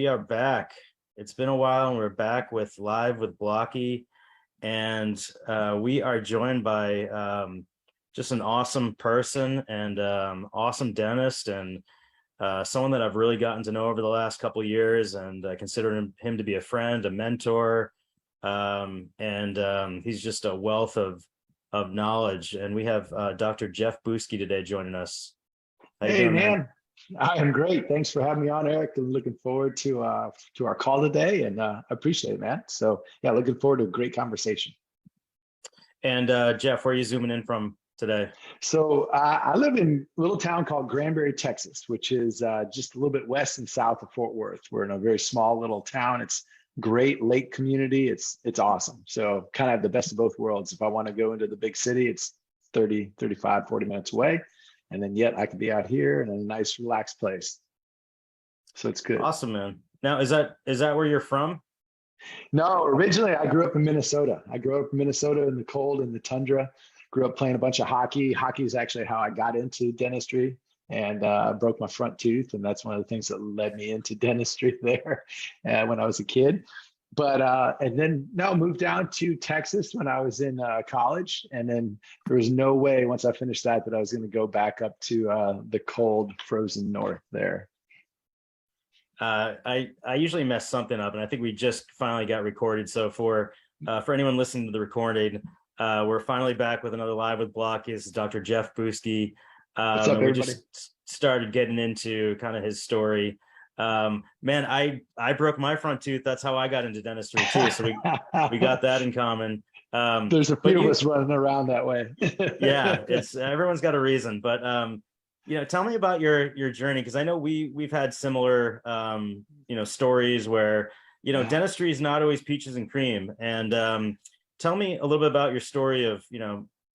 we are back. It's been a while, and we're back with live with Blocky, and we are joined by just an awesome person and awesome dentist, and someone that I've really gotten to know over the last couple of years, and I consider him to be a friend, a mentor, and he's just a wealth of knowledge. And we have Dr. Jeff Buske today joining us. How you Hey, doing, man? man. I am great. Thanks for having me on, Eric. I'm looking forward to our call today, and I appreciate it, man. So yeah, looking forward to a great conversation. And Jeff, where are you zooming in from today? So I live in a little town called Granbury, Texas, which is just a little bit west and south of Fort Worth. We're in a very small little town. It's great lake community. It's awesome. So kind of have the best of both worlds. If I want to go into the big city, it's 30, 35, 40 minutes away. And then yet I could be out here in a nice, relaxed place. So it's good. Awesome, man. Now, is that where you're from? No, originally I grew up in Minnesota. I grew up in Minnesota in the cold and the tundra. Grew up playing a bunch of hockey. Hockey is actually how I got into dentistry, and broke my front tooth. And that's one of the things that led me into dentistry there when I was a kid. But and then moved down to Texas when I was in college, and then there was no way once I finished that I was going to go back up to the cold, frozen north there. I usually mess something up, and I think we just finally got recorded. So for anyone listening to the recording, we're finally back with another live with Blocky. This is Dr. Jeff Buske. What's up, everybody? We just started getting into kind of his story. Man, I broke my front tooth. That's how I got into dentistry too. So we got that in common. There's a few of us running around that way. Yeah, it's everyone's got a reason. But tell me about your journey, because I know we've had similar stories where dentistry is not always peaches and cream. And tell me a little bit about your story of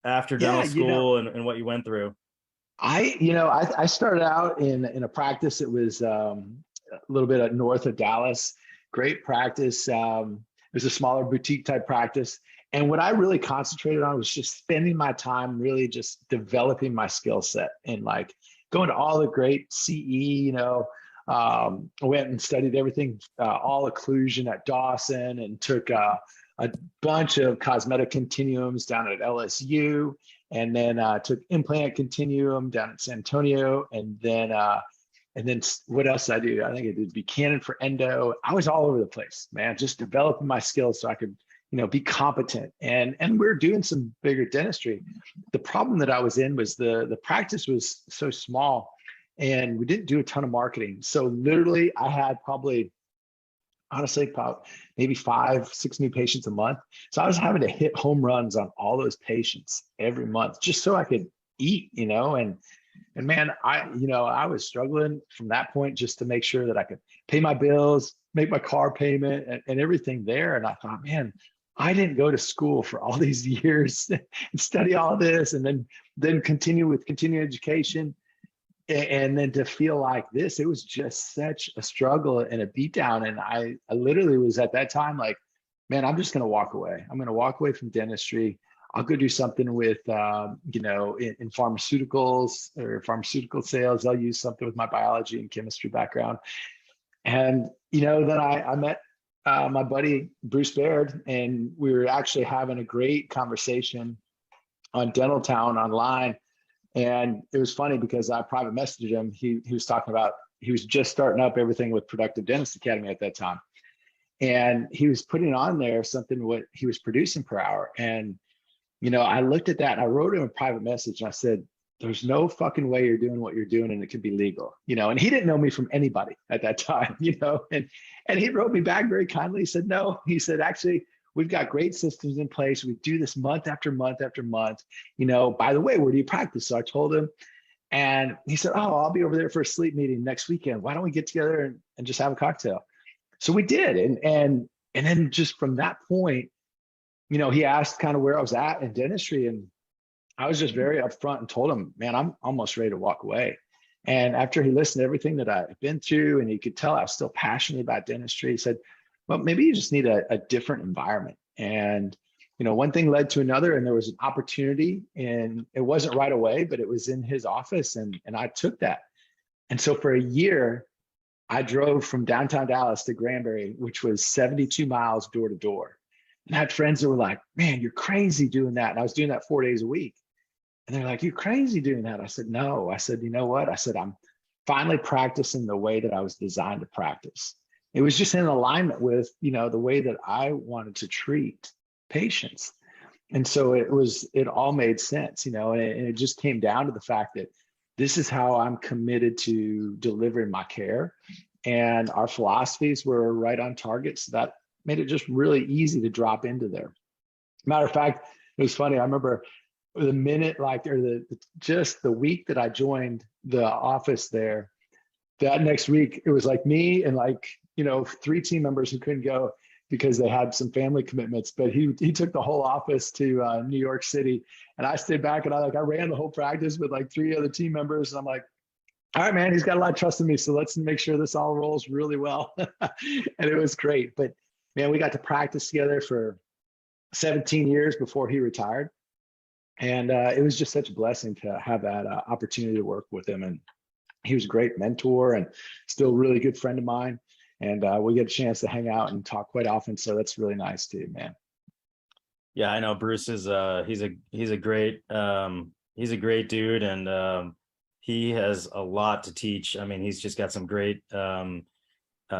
after dental school and what you went through. I started out in a practice that was a little bit north of Dallas. Great practice. It was a smaller boutique type practice. And what I really concentrated on was just spending my time really just developing my skill set and like going to all the great CE, I went and studied everything, all occlusion at Dawson, and took a bunch of cosmetic continuums down at LSU. And then took implant continuum down at San Antonio, and then what else did I do? I think I did Buchanan for endo. I was all over the place, man, just developing my skills so I could, be competent. And we were doing some bigger dentistry. The problem that I was in was the practice was so small, and we didn't do a ton of marketing. So literally, I had probably, honestly, about maybe 5-6 new patients a month. So I was having to hit home runs on all those patients every month just so I could eat, and man, I was struggling from that point just to make sure that I could pay my bills, make my car payment and everything there. And I thought, man, I didn't go to school for all these years and study all this and then continue with continuing education. And then to feel like this, it was just such a struggle and a beatdown. And I literally was at that time like, man, I'm just going to walk away. I'm going to walk away from dentistry. I'll go do something with, in pharmaceuticals or pharmaceutical sales. I'll use something with my biology and chemistry background. And, then I met my buddy, Bruce Baird, and we were actually having a great conversation on Dental Town online. And it was funny because I private messaged him. He was talking about, he was just starting up everything with Productive Dentist Academy at that time. And he was putting on there something what he was producing per hour. And, I looked at that and I wrote him a private message and I said, there's no fucking way you're doing what you're doing and it could be legal, and he didn't know me from anybody at that time, and he wrote me back very kindly. He said, no, he said, actually, we've got great systems in place. We do this month after month after month. By the way, where do you practice? So I told him, and he said, oh, I'll be over there for a sleep meeting next weekend. Why don't we get together and just have a cocktail? So we did. And then just from that point, he asked kind of where I was at in dentistry. And I was just very upfront and told him, man, I'm almost ready to walk away. And after he listened to everything that I've been through, and he could tell I was still passionate about dentistry, he said, well, maybe you just need a different environment. And, one thing led to another, and there was an opportunity, and it wasn't right away, but it was in his office, and I took that. And so for a year, I drove from downtown Dallas to Granbury, which was 72 miles door to door. And I had friends that were like, man, you're crazy doing that. And I was doing that 4 days a week. And they're like, you're crazy doing that. I said, no. I said, you know what? I said, I'm finally practicing the way that I was designed to practice. It was just in alignment with, the way that I wanted to treat patients. And so it all made sense, and it just came down to the fact that this is how I'm committed to delivering my care. And our philosophies were right on target. So that made it just really easy to drop into there. Matter of fact, it was funny. I remember the minute, just the week that I joined the office there, that next week, it was like me and 3 team members who couldn't go because they had some family commitments, but he took the whole office to New York City, and I stayed back and I ran the whole practice with 3 other team members. And I'm like, all right, man, he's got a lot of trust in me, so let's make sure this all rolls really well. And it was great. But man, we got to practice together for 17 years before he retired, and it was just such a blessing to have that opportunity to work with him. And he was a great mentor and still a really good friend of mine. And we get a chance to hang out and talk quite often. So that's really nice too, man. Yeah, I know Bruce is he's a great dude, and he has a lot to teach. I mean, he's just got some great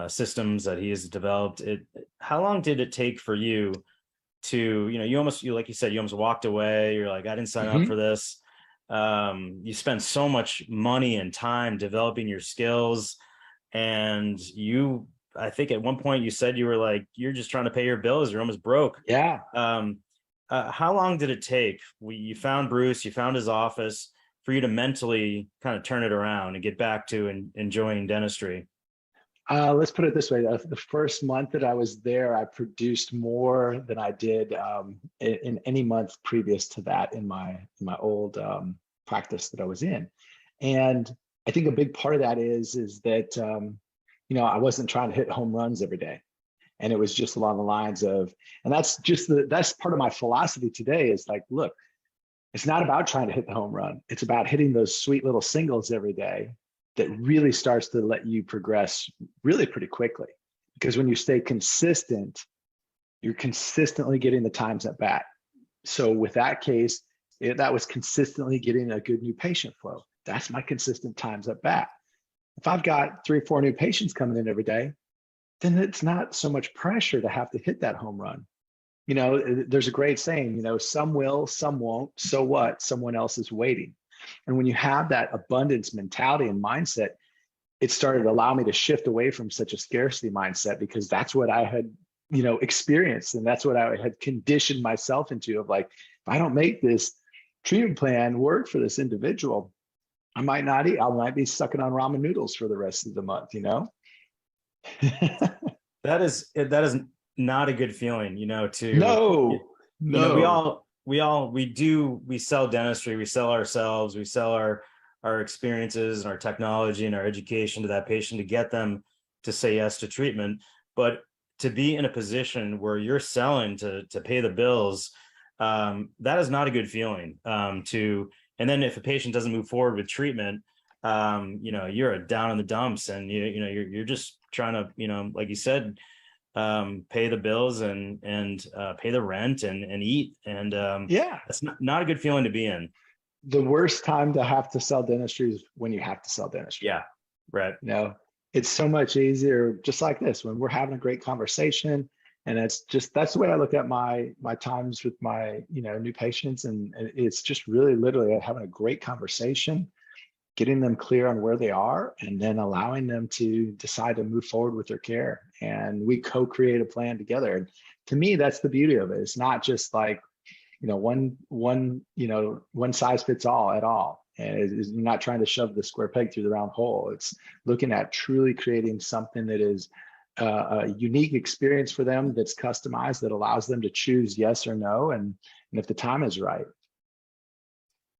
systems that he has developed. How long did it take for you to, like you said, you almost walked away. You're like, I didn't sign up for this. You spend so much money and time developing your skills. And I think at one point you said you were like, you're just trying to pay your bills. You're almost broke. Yeah. How long did it take? You found Bruce, you found his office for you to mentally kind of turn it around and get back to enjoying dentistry? Let's put it this way. The first month that I was there, I produced more than I did in any month previous to that in my old practice that I was in. And I think a big part of that is that, I wasn't trying to hit home runs every day. And it was just along the lines of, and that's part of my philosophy today is like, look, it's not about trying to hit the home run. It's about hitting those sweet little singles every day that really starts to let you progress really pretty quickly. Because when you stay consistent, you're consistently getting the times at bat. So with that case, that was consistently getting a good new patient flow. That's my consistent times at bat. If I've got 3 or 4 new patients coming in every day, then it's not so much pressure to have to hit that home run. There's a great saying, some will, some won't. So what? Someone else is waiting. And when you have that abundance mentality and mindset, it started to allow me to shift away from such a scarcity mindset, because that's what I had, experienced. And that's what I had conditioned myself into, of like, if I don't make this treatment plan work for this individual, I might not eat. I might be sucking on ramen noodles for the rest of the month, That is not a good feeling, No. We sell dentistry, we sell ourselves, we sell our experiences and our technology and our education to that patient to get them to say yes to treatment. But to be in a position where you're selling to pay the bills, that is not a good feeling. And then if a patient doesn't move forward with treatment, you're down in the dumps, and you're just trying to, like you said, pay the bills and pay the rent and eat. And that's not a good feeling to be in. The worst time to have to sell dentistry is when you have to sell dentistry. Yeah, right. It's so much easier, just like this, when we're having a great conversation. And that's the way I look at my times with my, new patients. And it's just really literally having a great conversation, getting them clear on where they are, and then allowing them to decide to move forward with their care. And we co-create a plan together. And to me, that's the beauty of it. It's not just like, one size fits all at all. And it's not trying to shove the square peg through the round hole. It's looking at truly creating something that is a unique experience for them, that's customized, that allows them to choose yes or no, and if the time is right.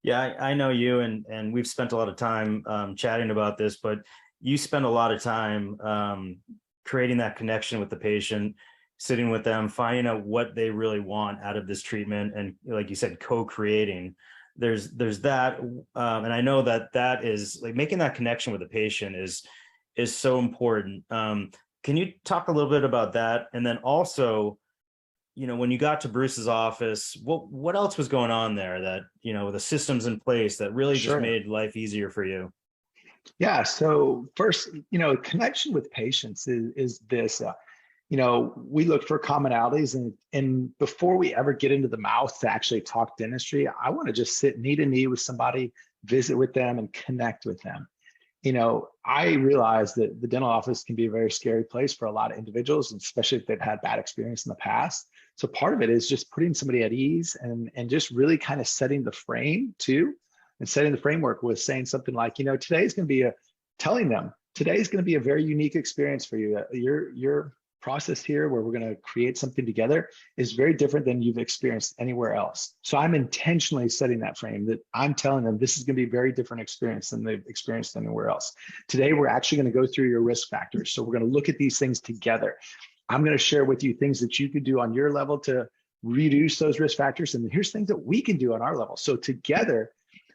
Yeah, I know you, and we've spent a lot of time chatting about this, but you spend a lot of time creating that connection with the patient, sitting with them, finding out what they really want out of this treatment, and like you said, co-creating. There's that, and I know that is like making that connection with the patient is so important. Can you talk a little bit about that? And then also, when you got to Bruce's office, what else was going on there that, the systems in place that really just Sure. made life easier for you? Yeah. So first, connection with patients is this. We look for commonalities, and before we ever get into the mouth to actually talk dentistry, I want to just sit knee to knee with somebody, visit with them, and connect with them. I realize that the dental office can be a very scary place for a lot of individuals, and especially if they've had bad experience in the past. So part of it is just putting somebody at ease and just really kind of setting the frame too, and setting the framework with saying something like, today's going to be telling them today's going to be a very unique experience for you. Your process here where we're going to create something together is very different than you've experienced anywhere else. So I'm intentionally setting that frame that I'm telling them this is going to be a very different experience than they've experienced anywhere else. Today, we're actually going to go through your risk factors. So we're going to look at these things together. I'm going to share with you things that you could do on your level to reduce those risk factors. And here's things that we can do on our level. So together,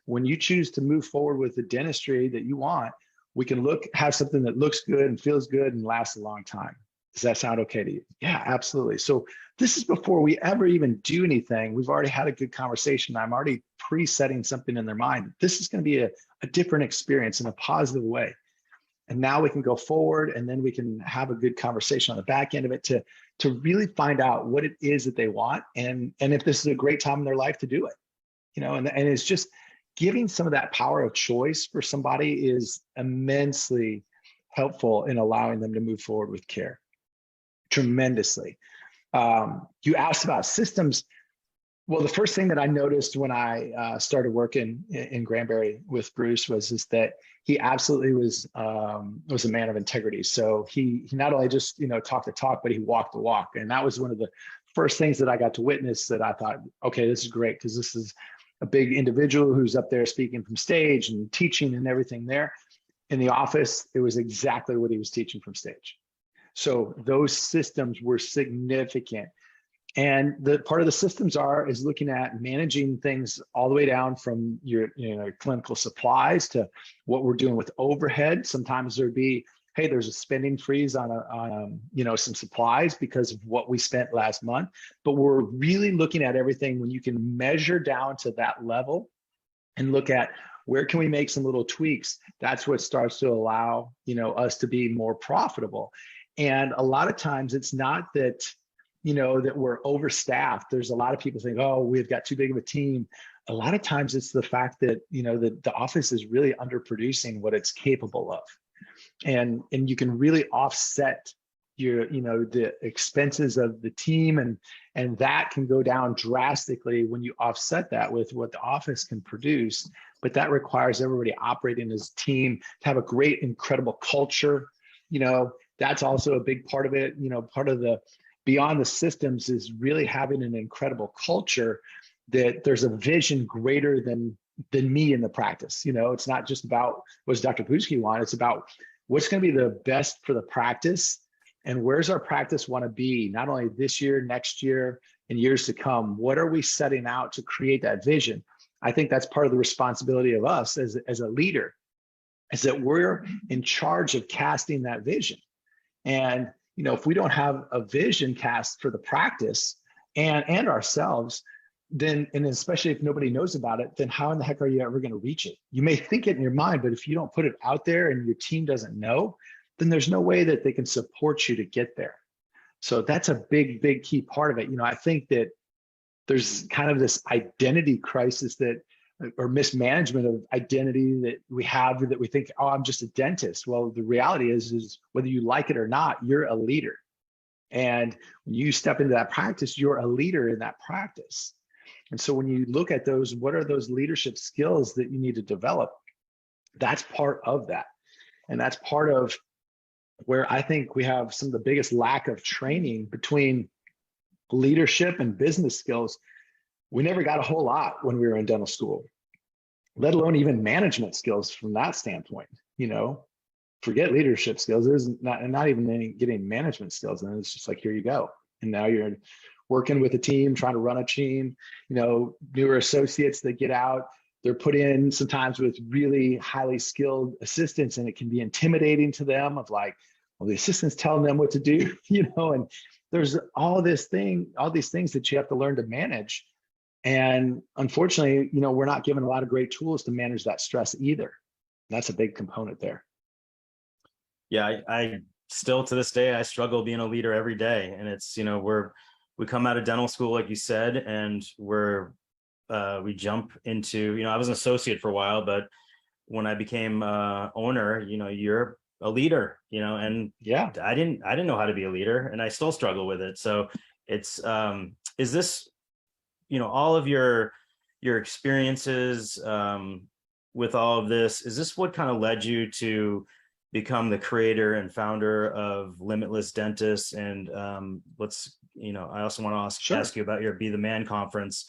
when you choose to move forward with the dentistry that you want, we can have something that looks good and feels good and lasts a long time. Does that sound okay to you? Yeah, absolutely. So this is before we ever even do anything. We've already had a good conversation. I'm already pre-setting something in their mind. This is going to be a different experience in a positive way. And now we can go forward, and then we can have a good conversation on the back end of it to really find out what it is that they want, and if this is a great time in their life to do it. And it's just giving some of that power of choice for somebody is immensely helpful in allowing them to move forward with care. Tremendously. You asked about systems. Well, the first thing that I noticed when I started working in Granbury with Bruce was that he absolutely was a man of integrity. So he not only just talked the talk, but he walked the walk, and that was one of the first things that I got to witness. That I thought, okay, this is great, because this is a big individual who's up there speaking from stage and teaching and everything there. In the office, it was exactly what he was teaching from stage. So those systems were significant. And the part of the systems is looking at managing things all the way down from your clinical supplies to what we're doing with overhead. Sometimes there'd be, hey, there's a spending freeze on some supplies because of what we spent last month. But we're really looking at everything when you can measure down to that level and look at where can we make some little tweaks. That's what starts to allow us to be more profitable. And a lot of times it's not that, that we're overstaffed. There's a lot of people think, oh, we've got too big of a team. A lot of times it's the fact that, the office is really underproducing what it's capable of. And you can really offset the expenses of the team, and that can go down drastically when you offset that with what the office can produce. But that requires everybody operating as a team to have a great, incredible culture. That's also a big part of it. Part of the beyond the systems is really having an incredible culture, that there's a vision greater than me in the practice. It's not just about what does Dr. Buske want. It's about what's going to be the best for the practice, and where's our practice want to be, not only this year, next year, and years to come. What are we setting out to create that vision? I think that's part of the responsibility of us as a leader, is that we're in charge of casting that vision. And, if we don't have a vision cast for the practice and ourselves, then, and especially if nobody knows about it, then how in the heck are you ever going to reach it? You may think it in your mind, but if you don't put it out there and your team doesn't know, then there's no way that they can support you to get there. So that's a big, big key part of it. I think that there's kind of this identity crisis or mismanagement of identity that we have, that we think, oh, I'm just a dentist. Well, the reality is whether you like it or not, you're a leader. And when you step into that practice, you're a leader in that practice. And so when you look at those, what are those leadership skills that you need to develop? That's part of that. And that's part of where I think we have some of the biggest lack of training between leadership and business skills. We never got a whole lot when we were in dental school, let alone even management skills from that standpoint. Forget leadership skills. There's not even any getting management skills. And it's just like, here you go. And now you're working with a team, trying to run a team, newer associates that get out, They're put in sometimes with really highly skilled assistants, and it can be intimidating to them of like, well, the assistant's telling them what to do, and there's all these things that you have to learn to manage. And unfortunately, we're not given a lot of great tools to manage that stress either. That's a big component there. Yeah, I still to this day, I struggle being a leader every day. And it's, we come out of dental school, like you said, and we jump into, I was an associate for a while, but when I became owner, you're a leader, and yeah, I didn't know how to be a leader, and I still struggle with it. So it's, is this, all of your experiences with all of this, is this what kind of led you to become the creator and founder of Limitless Dentists? And I also want to ask you about your Be the Man conference.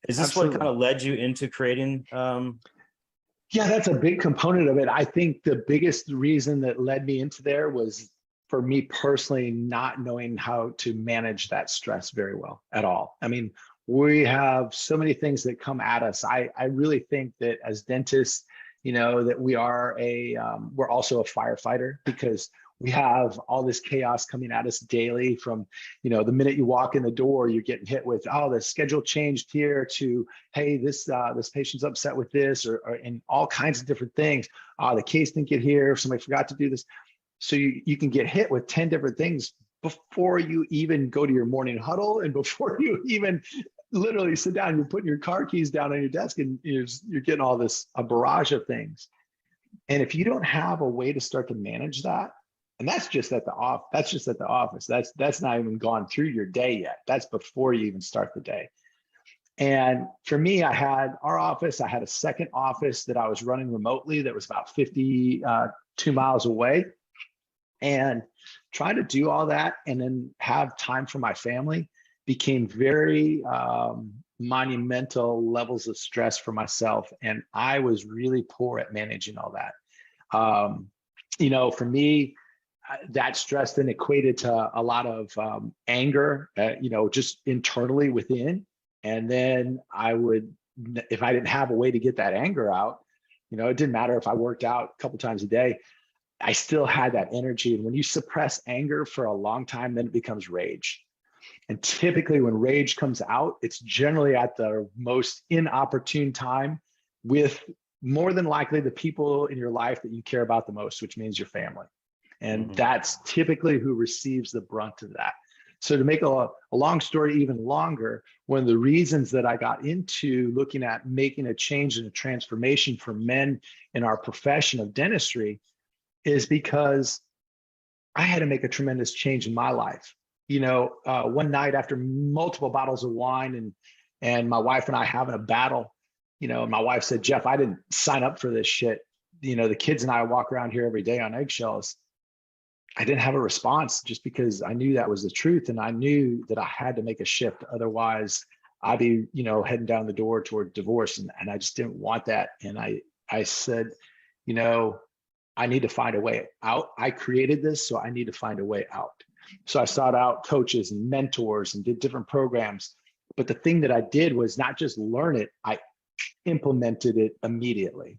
Is this Absolutely. What kind of led you into creating? Yeah, that's a big component of it. I think the biggest reason that led me into there was for me personally, not knowing how to manage that stress very well at all. I mean, we have so many things that come at us. I really think that as dentists, that we are we're also a firefighter, because we have all this chaos coming at us daily from, the minute you walk in the door, you're getting hit with, oh, the schedule changed here, to, hey, this patient's upset with this, or and all kinds of different things. The case didn't get here, somebody forgot to do this. So you can get hit with 10 different things before you even go to your morning huddle, and before you even literally sit down. You're putting your car keys down on your desk, and you're getting all this, a barrage of things. And if you don't have a way to start to manage that, and that's just at the office. That's not even gone through your day yet. That's before you even start the day. And for me, I had our office. I had a second office that I was running remotely that was about 52 miles away. And trying to do all that and then have time for my family became very monumental levels of stress for myself. And I was really poor at managing all that. For me, that stress then equated to a lot of anger, just internally within. And then if I didn't have a way to get that anger out, it didn't matter if I worked out a couple times a day, I still had that energy. And when you suppress anger for a long time, then it becomes rage. And typically when rage comes out, it's generally at the most inopportune time with more than likely the people in your life that you care about the most, which means your family. And that's typically who receives the brunt of that. So to make a long story even longer, one of the reasons that I got into looking at making a change and a transformation for men in our profession of dentistry is because I had to make a tremendous change in my life. One night after multiple bottles of wine and my wife and I having a battle, my wife said, Jeff, I didn't sign up for this shit. The kids and I walk around here every day on eggshells. I didn't have a response just because I knew that was the truth. And I knew that I had to make a shift. Otherwise I'd be, heading down the door toward divorce. And I just didn't want that. And I said, I need to find a way out. I created this, so I need to find a way out. So I sought out coaches and mentors and did different programs. But the thing that I did was not just learn it, I implemented it immediately.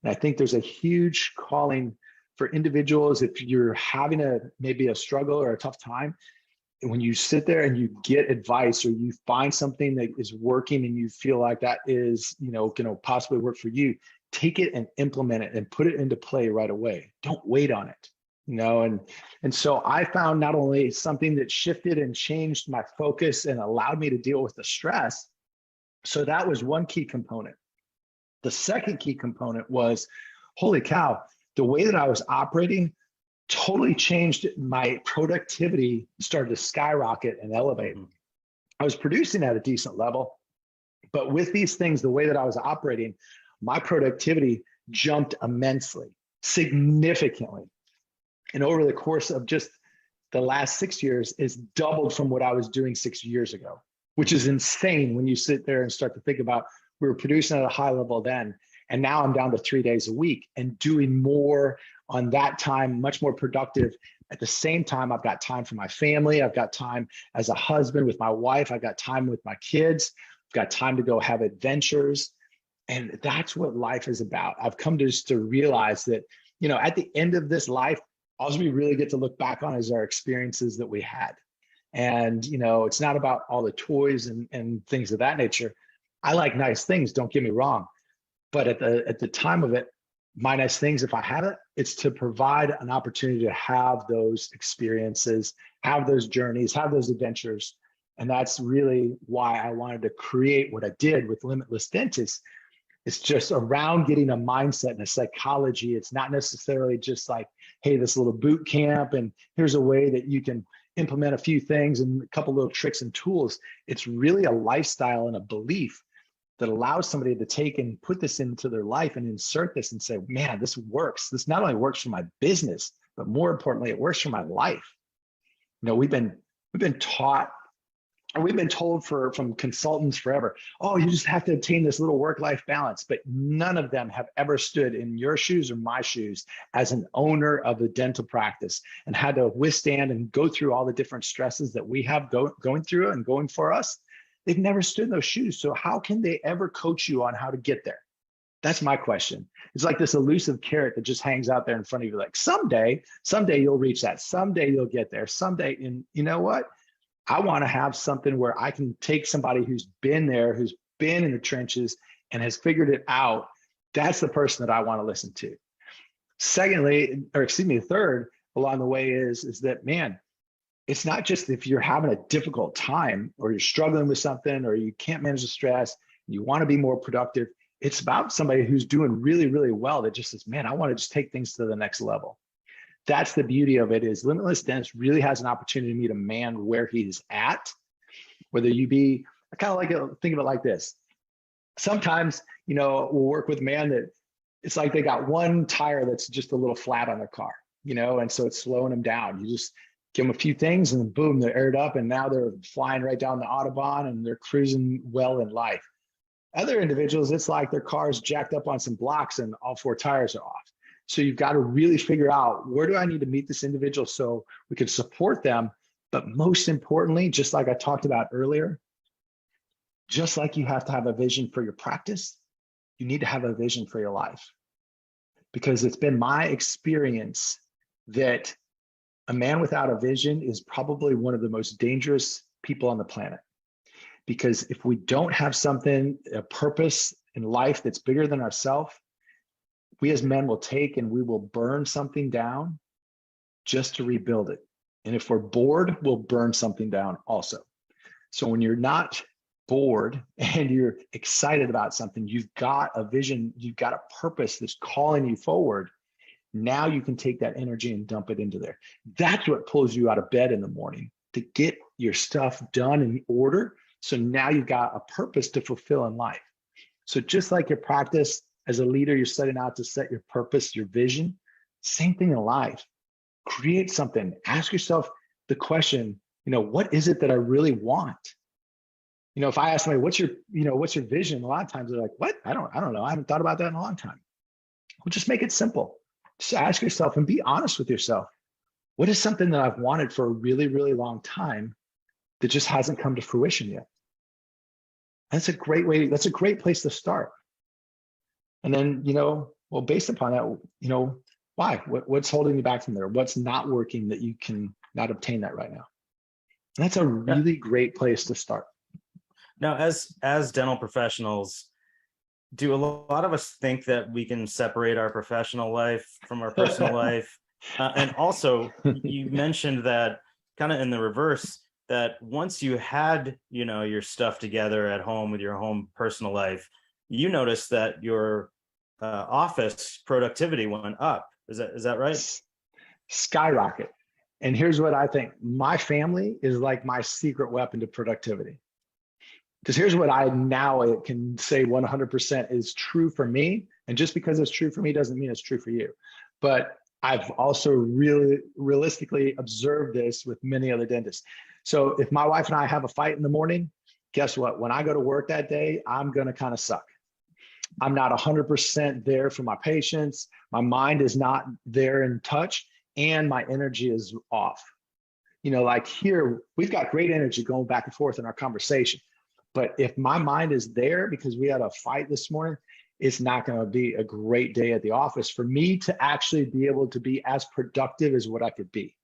And I think there's a huge calling for individuals. If you're having maybe a struggle or a tough time, and when you sit there and you get advice or you find something that is working and you feel like that is, going to possibly work for you, take it and implement it and put it into play right away. Don't wait on it, and so I found not only something that shifted and changed my focus and allowed me to deal with the stress. So that was one key component. The second key component was, holy cow, the way that I was operating totally changed. My productivity started to skyrocket and elevate. I was producing at a decent level, but with these things, the way that I was operating, my productivity jumped immensely, significantly. And over the course of just the last 6 years, is doubled from what I was doing 6 years ago, which is insane when you sit there and start to think about, we were producing at a high level then, and now I'm down to 3 days a week and doing more on that time, much more productive. At the same time, I've got time for my family. I've got time as a husband with my wife. I've got time with my kids. I've got time to go have adventures. And that's what life is about. I've come to just to realize that, at the end of this life, all we really get to look back on is our experiences that we had. And, it's not about all the toys and things of that nature. I like nice things, don't get me wrong. But at the time of it, my nice things, if I have it, it's to provide an opportunity to have those experiences, have those journeys, have those adventures. And that's really why I wanted to create what I did with Limitless Dentist. It's just around getting a mindset and a psychology. It's not necessarily just like, hey, this little boot camp, and here's a way that you can implement a few things and a couple little tricks and tools. It's really a lifestyle and a belief that allows somebody to take and put this into their life and insert this and say, man, this works. This not only works for my business, but more importantly, it works for my life. We've been taught, and we've been told from consultants forever, oh, you just have to attain this little work-life balance. But none of them have ever stood in your shoes or my shoes as an owner of a dental practice and had to withstand and go through all the different stresses that we have going through and going for us. They've never stood in those shoes. So how can they ever coach you on how to get there? That's my question. It's like this elusive carrot that just hangs out there in front of you. Like someday you'll reach that. Someday you'll get there. Someday. And you know what? I want to have something where I can take somebody who's been there, who's been in the trenches and has figured it out. That's the person that I want to listen to. Third along the way is that, man, it's not just if you're having a difficult time or you're struggling with something or you can't manage the stress, you want to be more productive. It's about somebody who's doing really, really well that just says, man, I want to just take things to the next level. That's the beauty of it, is Limitless Dentist really has an opportunity to meet a man where he's at, whether you be, I kind of like to think of it like this. Sometimes, we'll work with a man that it's like they got one tire that's just a little flat on their car, and so it's slowing them down. You just give them a few things and boom, they're aired up and now they're flying right down the Autobahn and they're cruising well in life. Other individuals, it's like their car's jacked up on some blocks and all four tires are off. So you've got to really figure out, where do I need to meet this individual so we can support them? But most importantly, just like I talked about earlier, just like you have to have a vision for your practice, you need to have a vision for your life. Because it's been my experience that a man without a vision is probably one of the most dangerous people on the planet. Because if we don't have something, a purpose in life that's bigger than ourselves, we as men will take and we will burn something down just to rebuild it. And if we're bored, we'll burn something down also. So when you're not bored and you're excited about something, you've got a vision, you've got a purpose that's calling you forward. Now you can take that energy and dump it into there. That's what pulls you out of bed in the morning, to get your stuff done in order. So now you've got a purpose to fulfill in life. So just like your practice as a leader, you're setting out to set your purpose, your vision, same thing in life. Create something. Ask yourself the question, what is it that I really want? If I ask somebody, what's your vision? A lot of times they're like, what? I don't know. I haven't thought about that in a long time. Well, just make it simple. Just ask yourself and be honest with yourself. What is something that I've wanted for a really, really long time that just hasn't come to fruition yet? That's a great way. That's a great place to start. And then, based upon that, why? What's holding you back from there? What's not working that you can not obtain that right now? And that's a really great place to start. Now, as dental professionals, do a lot of us think that we can separate our professional life from our personal life? And also, you mentioned that kind of in the reverse, that once you had, your stuff together at home with your home personal life, you noticed that your office productivity went up. Is that right? Skyrocket. And here's what I think. My family is like my secret weapon to productivity. Because here's what I now can say 100% is true for me. And just because it's true for me doesn't mean it's true for you. But I've also really realistically observed this with many other dentists. So if my wife and I have a fight in the morning, guess what? When I go to work that day, I'm going to kind of suck. I'm not 100% there for my patients. My mind is not there in touch, and my energy is off. Like here, we've got great energy going back and forth in our conversation. But if my mind is there because we had a fight this morning, it's not going to be a great day at the office for me to actually be able to be as productive as what I could be.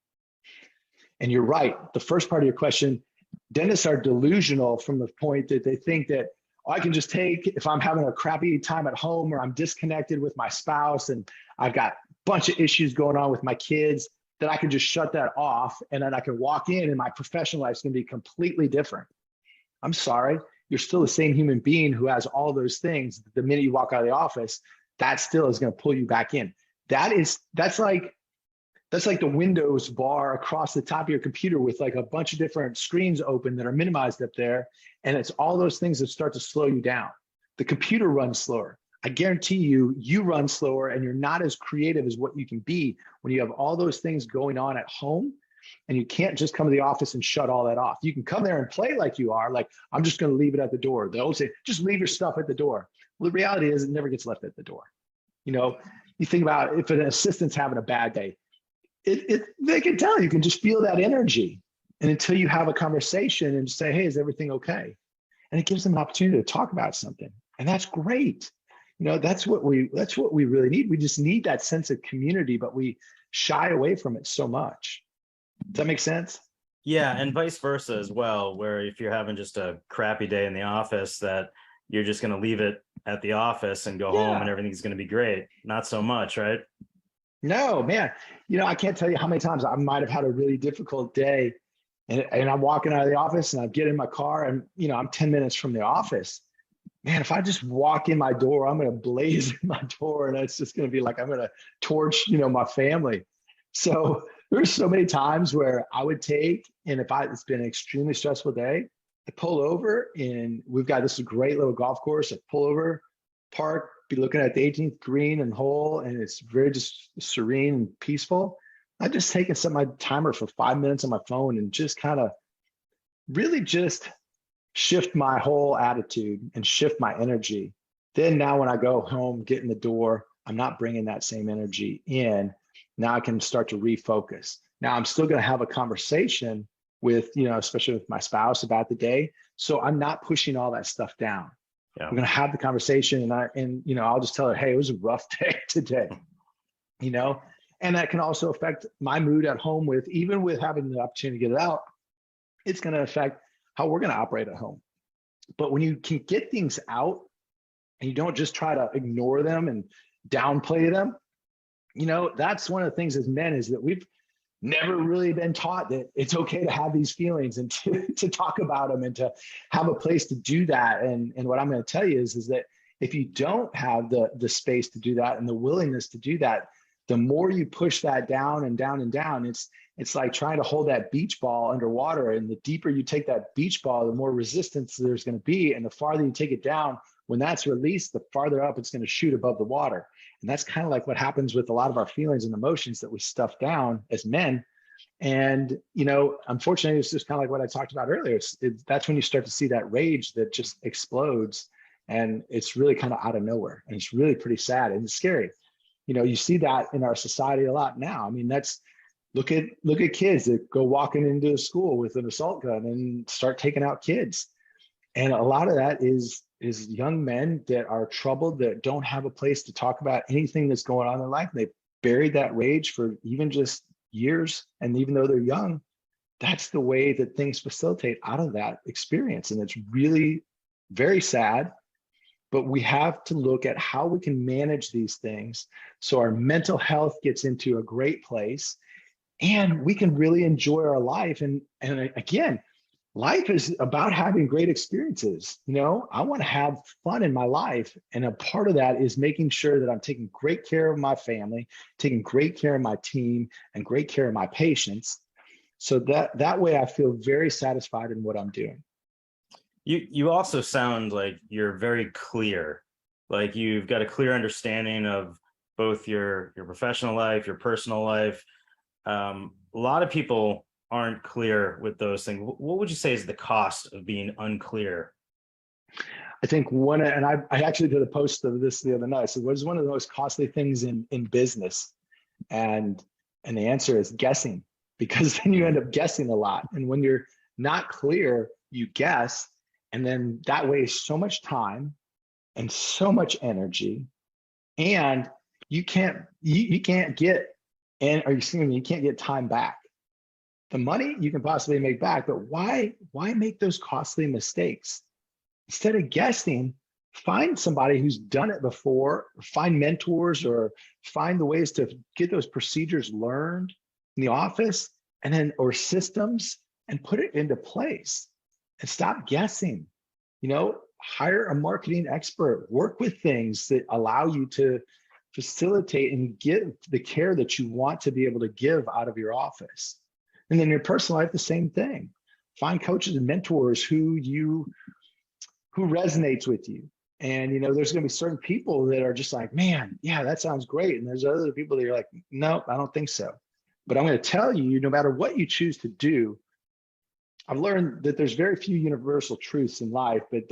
And you're right. The first part of your question, dentists are delusional from the point that they think that, oh, I can just take, if I'm having a crappy time at home or I'm disconnected with my spouse and I've got a bunch of issues going on with my kids, that I can just shut that off and then I can walk in and my professional life is going to be completely different. I'm sorry. You're still the same human being who has all those things. The minute you walk out of the office, that still is going to pull you back in. That's like the Windows bar across the top of your computer with like a bunch of different screens open that are minimized up there. And it's all those things that start to slow you down. The computer runs slower. I guarantee you run slower and you're not as creative as what you can be when you have all those things going on at home. And you can't just come to the office and shut all that off. You can come there and play like you are, like, I'm just going to leave it at the door. They always say, just leave your stuff at the door. Well, the reality is it never gets left at the door. You know, you think about if an assistant's having a bad day, they can tell, you can just feel that energy. And until you have a conversation and say, hey, is everything okay? And it gives them an opportunity to talk about something. And that's great. You know, that's what we really need. We just need that sense of community, but we shy away from it so much. Does that make sense? Yeah, and vice versa as well, where if you're having just a crappy day in the office, that you're just going to leave it at the office and go home and everything's going to be great. Not so much, right? No, man. You know, I can't tell you how many times I might have had a really difficult day and I'm walking out of the office and I get in my car and, you know, I'm 10 minutes from the office. Man, if I just walk in my door, I'm going to blaze in my door and it's just going to be like, I'm going to torch, you know, my family. So there's so many times where I would take, and it's been an extremely stressful day, I pull over and we've got this great little golf course. I pull over, park, be looking at the 18th green and hole, and it's very just serene and peaceful. I just take and set my timer for 5 minutes on my phone and just kind of really just shift my whole attitude and shift my energy. Then now when I go home, get in the door, I'm not bringing that same energy in. Now I can start to refocus. Now I'm still going to have a conversation with, you know, especially with my spouse about the day. So I'm not pushing all that stuff down. Yeah. I'm going to have the conversation and you know, I'll just tell her, hey, it was a rough day today, you know, and that can also affect my mood at home even with having the opportunity to get it out, it's going to affect how we're going to operate at home. But when you can get things out and you don't just try to ignore them and downplay them, you know, that's one of the things as men is that we've never really been taught that it's okay to have these feelings and to talk about them and to have a place to do that. And what I'm going to tell you is that if you don't have the space to do that and the willingness to do that, the more you push that down and down and down, it's like trying to hold that beach ball underwater. And the deeper you take that beach ball, the more resistance there's going to be. And the farther you take it down, when that's released, the farther up it's going to shoot above the water. And that's kind of like what happens with a lot of our feelings and emotions that we stuff down as men. And, you know, unfortunately, it's just kind of like what I talked about earlier. That's when you start to see that rage that just explodes. And it's really kind of out of nowhere. And it's really pretty sad and it's scary. You know, you see that in our society a lot now. I mean, look at kids that go walking into a school with an assault gun and start taking out kids. And a lot of that is young men that are troubled, that don't have a place to talk about anything that's going on in their life. They've buried that rage for even just years. And even though they're young, that's the way that things facilitate out of that experience. And it's really very sad, but we have to look at how we can manage these things so our mental health gets into a great place and we can really enjoy our life. And again, life is about having great experiences. You know, I want to have fun in my life. And a part of that is making sure that I'm taking great care of my family, taking great care of my team, and great care of my patients. So that way I feel very satisfied in what I'm doing. You also sound like you're very clear, like you've got a clear understanding of both your professional life, your personal life. A lot of people aren't clear with those things. What would you say is the cost of being unclear? I think I actually did a post of this the other night. I said, what is one of the most costly things in business? And the answer is guessing, because then you end up guessing a lot. And when you're not clear, you guess. And then that wastes so much time and so much energy. And you can't get, and or you can't get time back. The money you can possibly make back, but why make those costly mistakes? Instead of guessing, find somebody who's done it before, find mentors, or find the ways to get those procedures learned in the office, and then or systems, and put it into place and stop guessing. Hire a marketing expert, work with things that allow you to facilitate and give the care that you want to be able to give out of your office. And then your personal life, the same thing. Find coaches and mentors who resonates with you. And there's going to be certain people that are just like, man, yeah, that sounds great. And there's other people that you're like, no, I don't think so. But I'm going to tell you, no matter what you choose to do, I've learned that there's very few universal truths in life, but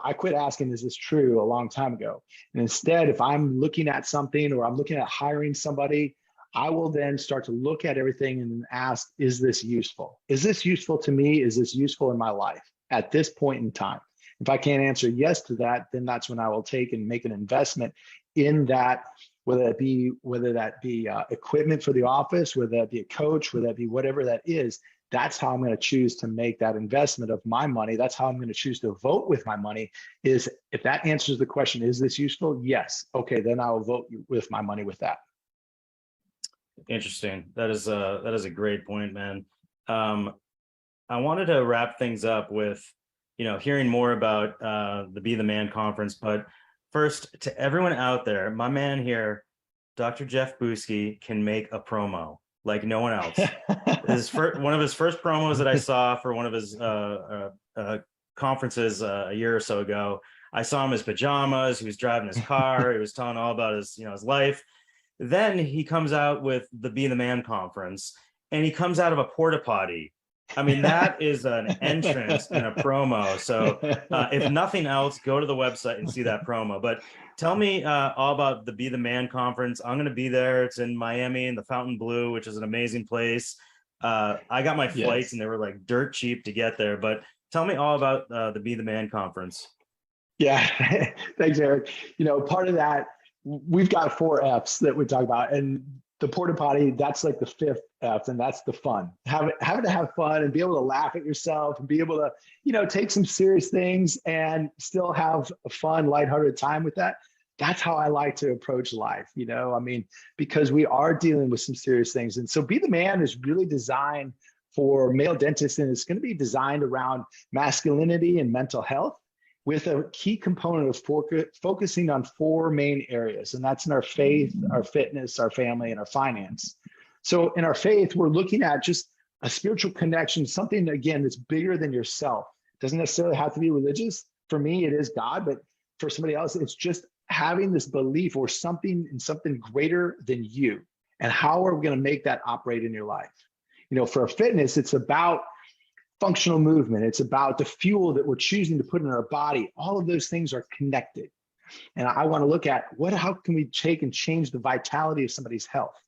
I quit asking, is this true, a long time ago. And instead, if I'm looking at something or I'm looking at hiring somebody, I will then start to look at everything and ask, is this useful? Is this useful to me? Is this useful in my life at this point in time? If I can't answer yes to that, then that's when I will take and make an investment in that, whether that be equipment for the office, whether that be a coach, whether that be whatever that is. That's how I'm going to choose to make that investment of my money. That's how I'm going to choose to vote with my money. Is if that answers the question, is this useful? Yes. Okay, then I will vote with my money with that. Interesting. That is a great point, man. I wanted to wrap things up with, hearing more about the Be the Man conference. But first, to everyone out there, my man here, Dr. Jeff Buske, can make a promo like no one else. One of his first promos that I saw for one of his conferences a year or so ago, I saw him in his pajamas. He was driving his car. He was telling all about his life. Then he comes out with the Be the Man conference, and he comes out of a porta potty. I mean, that is an entrance and a promo. So if nothing else, go to the website and see that promo. But tell me all about the Be the Man conference. I'm going to be there. It's in Miami in the Fountain Blue, which is an amazing place. I got my flights, and they were like dirt cheap to get there. But tell me all about the Be the Man conference. Yeah, thanks, Eric. Part of that, we've got 4 F's that we talk about, and the porta potty, that's like the 5th F, and that's the fun. Having to have fun and be able to laugh at yourself and be able to, take some serious things and still have a fun, lighthearted time with that. That's how I like to approach life, because we are dealing with some serious things. And so Be the Man is really designed for male dentists, and it's going to be designed around masculinity and mental health, with a key component of focusing on 4 main areas. And that's in our faith, our fitness, our family, and our finance. So in our faith, we're looking at just a spiritual connection, something, again, that's bigger than yourself. It doesn't necessarily have to be religious. For me, it is God, but for somebody else, it's just having this belief or something in something greater than you. And how are we going to make that operate in your life? For our fitness, it's about functional movement. It's about the fuel that we're choosing to put in our body. All of those things are connected. And I want to look at how can we take and change the vitality of somebody's health?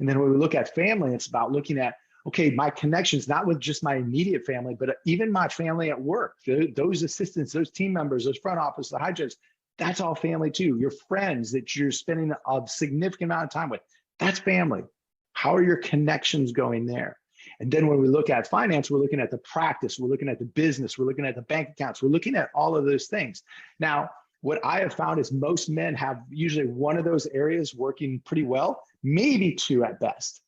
And then when we look at family, it's about looking at, okay, my connections, not with just my immediate family, but even my family at work, those assistants, those team members, those front office, the hygienists, that's all family too. Your friends that you're spending a significant amount of time with, that's family. How are your connections going there? And then when we look at finance, we're looking at the practice, we're looking at the business, we're looking at the bank accounts, we're looking at all of those things. Now, what I have found is most men have usually one of those areas working pretty well, maybe 2 at best.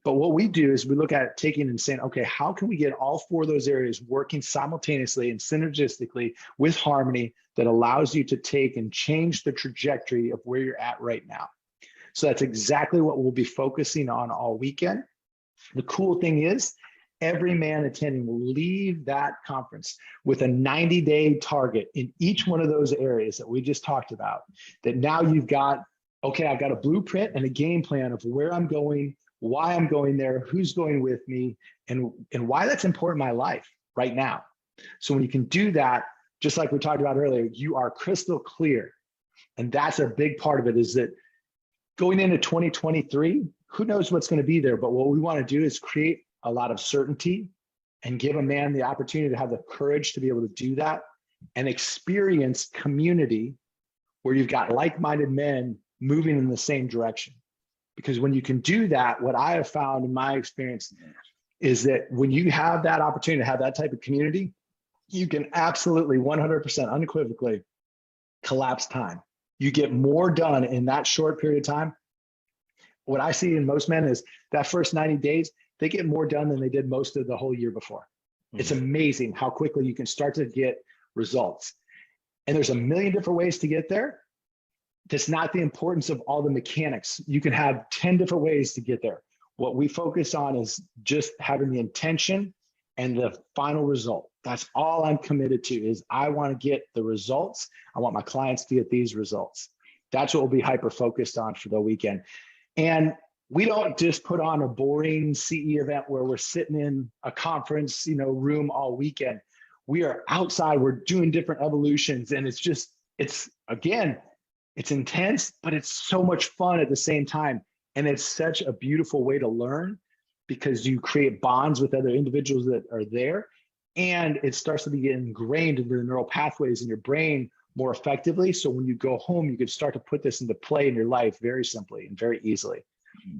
But what we do is we look at taking and saying, okay, how can we get all 4 of those areas working simultaneously and synergistically with harmony that allows you to take and change the trajectory of where you're at right now? So that's exactly what we'll be focusing on all weekend. The cool thing is, every man attending will leave that conference with a 90-day target in each one of those areas that we just talked about. That now you've got, okay, I've got a blueprint and a game plan of where I'm going, why I'm going there, who's going with me, and why that's important in my life right now. So when you can do that, just like we talked about earlier, you are crystal clear. And that's a big part of it, is that going into 2023, who knows what's going to be there, but what we want to do is create a lot of certainty and give a man the opportunity to have the courage to be able to do that and experience community where you've got like-minded men moving in the same direction. Because when you can do that, what I have found in my experience is that when you have that opportunity to have that type of community, you can absolutely 100% unequivocally collapse time. You get more done in that short period of time. What I see in most men is that first 90 days, they get more done than they did most of the whole year before. It's amazing how quickly you can start to get results. And there's a million different ways to get there. That's not the importance of all the mechanics. You can have 10 different ways to get there. What we focus on is just having the intention and the final result. That's all I'm committed to is I want to get the results. I want my clients to get these results. That's what we'll be hyper focused on for the weekend. And we don't just put on a boring CE event where we're sitting in a conference, room all weekend. We are outside, we're doing different evolutions, and it's intense, but it's so much fun at the same time. And it's such a beautiful way to learn because you create bonds with other individuals that are there. And it starts to be ingrained into the neural pathways in your brain more effectively. So when you go home, you can start to put this into play in your life very simply and very easily.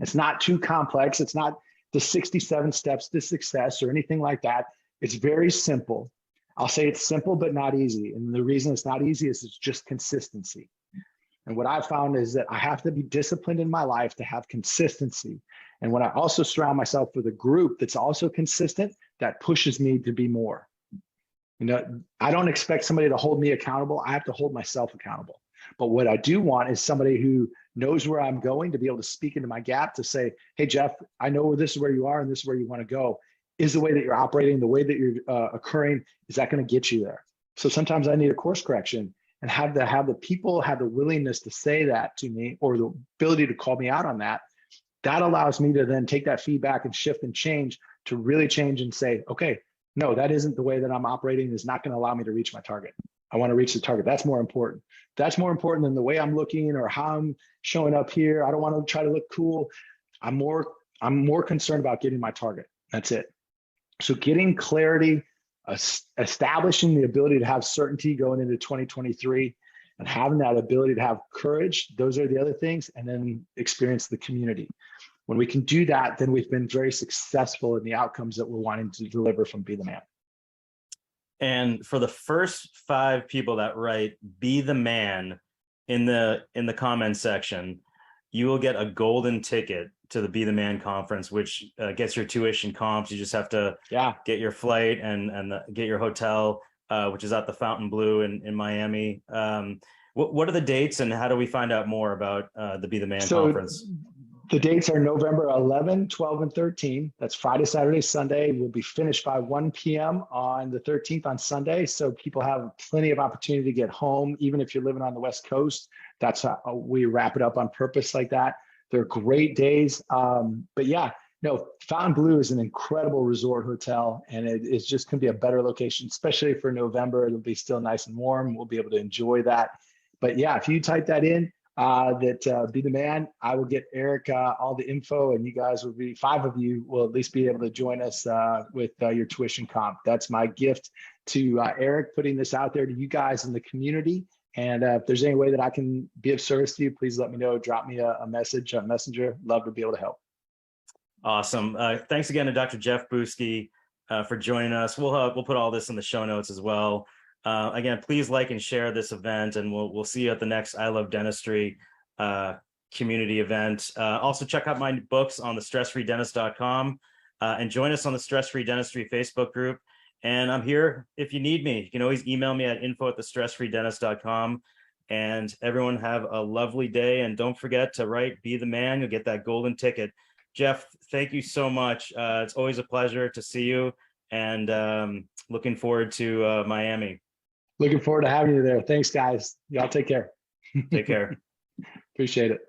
It's not too complex. It's not the 67 steps to success or anything like that. It's very simple. I'll say it's simple, but not easy. And the reason it's not easy is it's just consistency. And what I've found is that I have to be disciplined in my life to have consistency. And when I also surround myself with a group that's also consistent, that pushes me to be more. I don't expect somebody to hold me accountable. I have to hold myself accountable. But what I do want is somebody who knows where I'm going to be able to speak into my gap to say, hey, Jeff, I know this is where you are and this is where you want to go. Is the way that you're operating, the way that you're occurring, is that going to get you there? So sometimes I need a course correction and have the people have the willingness to say that to me or the ability to call me out on that. That allows me to then take that feedback and shift and change to really change and say, okay, no, that isn't the way that I'm operating. It's not going to allow me to reach my target. I want to reach the target. That's more important. That's more important than the way I'm looking or how I'm showing up here. I don't want to try to look cool. I'm more concerned about getting my target. That's it. So getting clarity, establishing the ability to have certainty going into 2023 and having that ability to have courage, those are the other things, and then experience the community. When we can do that, then we've been very successful in the outcomes that we're wanting to deliver from Be the Man. And for the first 5 people that write "Be the Man" in the comment section, you will get a golden ticket to the Be the Man conference, which gets your tuition comps. You just have to get your flight and get your hotel, which is at the Fontainebleau in Miami. What are the dates and how do we find out more about the Be the Man conference? The dates are November 11, 12, and 13. That's Friday, Saturday, Sunday. We'll be finished by 1 p.m. on the 13th on Sunday. So people have plenty of opportunity to get home, even if you're living on the West Coast. That's how we wrap it up on purpose like that. They're great days. But yeah, no, Fontainebleau is an incredible resort hotel, and it's just going to be a better location, especially for November. It'll be still nice and warm. We'll be able to enjoy that. But yeah, if you type that in, Be the Man, I will get Eric all the info, and you guys will be 5 of you will at least be able to join us with your tuition comp. That's my gift to Eric, putting this out there to you guys in the community. And if there's any way that I can be of service to you, please let me know. Drop me a message on Messenger. Love to be able to help. Awesome. Thanks again to Dr. Jeff Buske for joining us. We'll put all this in the show notes as well. Again, please like and share this event, and we'll see you at the next I Love Dentistry community event. Also, check out my books on the stressfreedentist.com and join us on the Stress Free Dentistry Facebook group. And I'm here if you need me. You can always email me at info@thestressfreedentist.com. And everyone have a lovely day. And don't forget to write Be the Man. You'll get that golden ticket. Jeff, thank you so much. It's always a pleasure to see you. And looking forward to Miami. Looking forward to having you there. Thanks, guys. Y'all take care. Take care. Appreciate it.